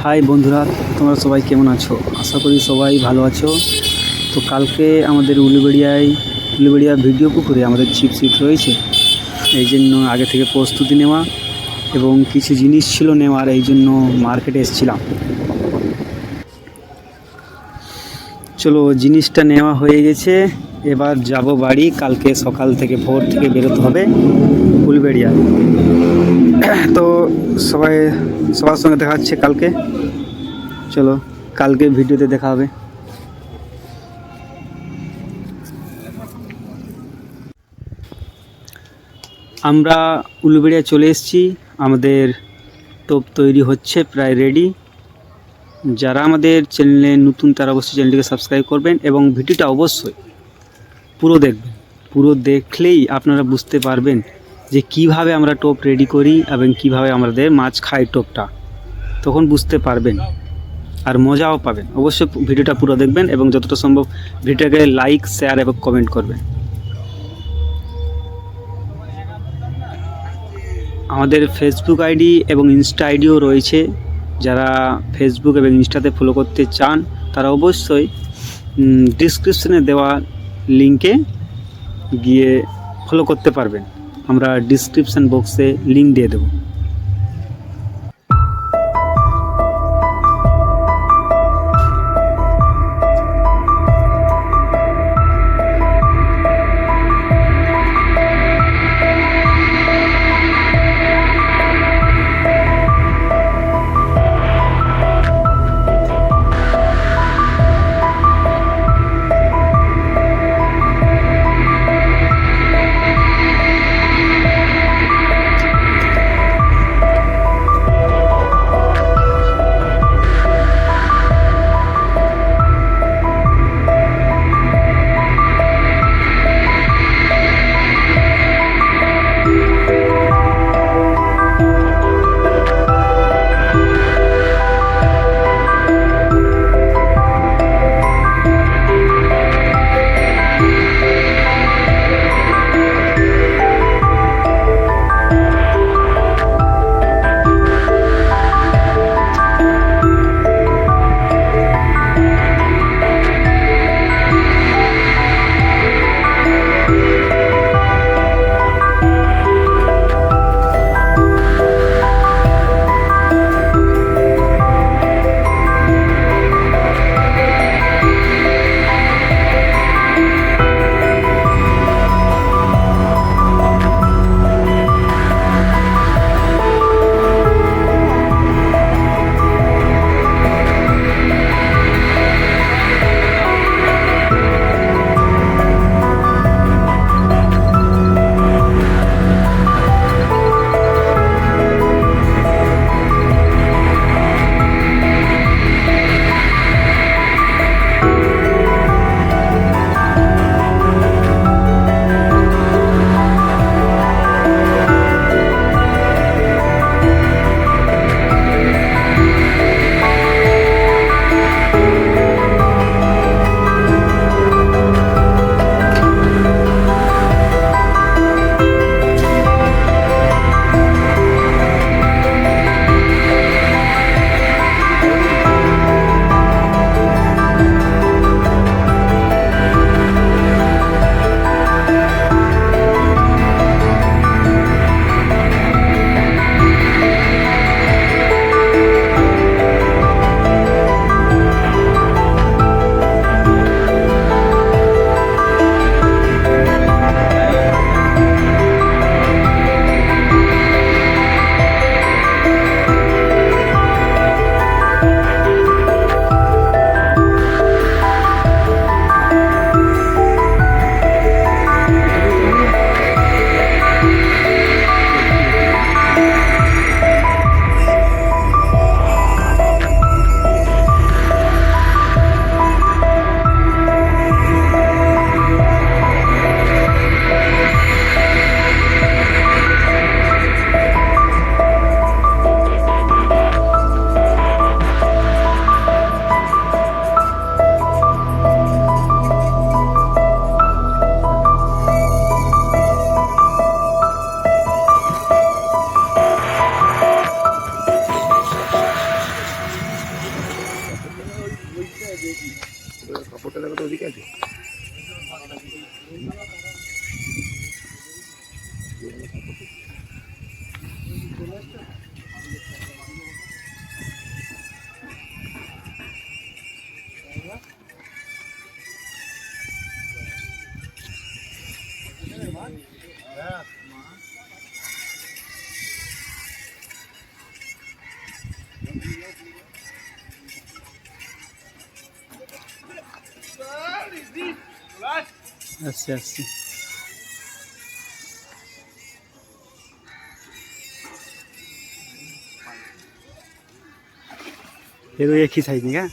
High বন্ধুরা, তোমরা সবাই কেমন আছো? আশা করি সবাই ভালো আছো। তো কালকে আমাদের উলুবেড়িয়া ভিডিও পুকুরে আমাদের ছিপ সিট রয়েছে, এই জন্য আগে থেকে প্রস্তুতি নেওয়া এবং কিছু জিনিস ছিল নেওয়ার, এই জন্য মার্কেটে এসেছিলাম। চলো, জিনিসটা নেওয়া হয়ে গেছে, এবার যাব বাড়ি। কালকে সকাল থেকে ভোর থেকে বেরোতে হবে উলুবেড়িয়ায়। তো সবার সঙ্গে দেখা হচ্ছে কালকে। চলো, কালকে ভিডিওতে দেখা হবে। আমরা উলুবেড়িয়া চলে এসেছি, আমাদের টোপ তৈরি হচ্ছে, প্রায় রেডি। যারা আমাদের চ্যানেলে নতুন তারা অবশ্যই চ্যানেলটিকে সাবস্ক্রাইব করবেন এবং ভিডিওটা অবশ্যই পুরো দেখবেন। পুরো দেখলেই আপনারা বুঝতে পারবেন যে কিভাবে আমরা টোপ রেডি করি এবং কিভাবে আমাদের মাছ খায় টোপটা, তখন বুঝতে পারবেন আর মজাও পাবেন। অবশ্যই ভিডিওটা পুরো দেখবেন এবং যতটা সম্ভব ভিডিওটাকে লাইক, শেয়ার এবং কমেন্ট করবেন। আমাদের ফেসবুক আইডি এবং ইনস্টা আইডিও রয়েছে। যারা ফেসবুক এবং ইনস্টাতে ফলো করতে চান তারা অবশ্যই ডিসক্রিপশনে দেওয়া লিঙ্কে গিয়ে ফলো করতে পারবেন। আমরা ডিসক্রিপশন বক্সে লিঙ্ক দিয়ে দেবো। আছে। আসছে আসছে। ये तो एक ही साइज क्या?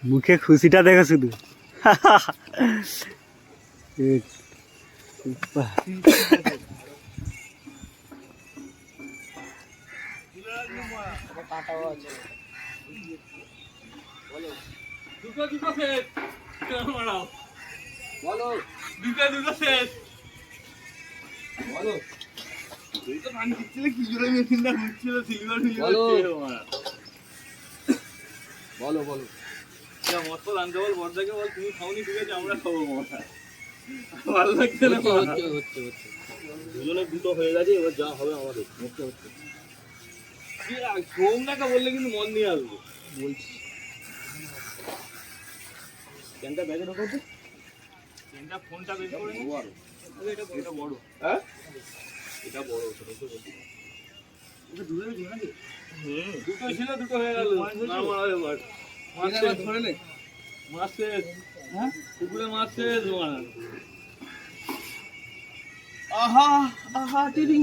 মুখে খুশিটা দেখো শুধু। দুটো দুটো শেষ মারাও বলো দুটো দুটো শেষ বলো তুই তো পানি দিচ্ছিলে কি জোরে মেশিনটা ঘুরছিল সিলভার ফিলিভার বলো বলো যা মত আনতে বল বড়দাকে বল তুমি খাওনি ঠিক আছে আমরা খাবো মশা ভালো লাগছে না হচ্ছে হচ্ছে হচ্ছে দুজনে দুটো হয়ে গেছে এবার যা হবে আমাদের হচ্ছে হচ্ছে সোমনাকে বললে কিন্তু মন নিয়ে আসবো বলছি ক্যানটা ব্যাগে ঢোকাও তো ক্যানটা ফোনটা বের করে নি এটা বড় হ্যাঁ এটা বড় ছোট তো বলছি এটা দুটো ছিল নাকি দুটো ছিল দুটো হয়ে গেল না মারা এবার মাছ ধরে নে মাছ হ্যাঁ পুকুরে মাছ মারা আহা আহা টিডিং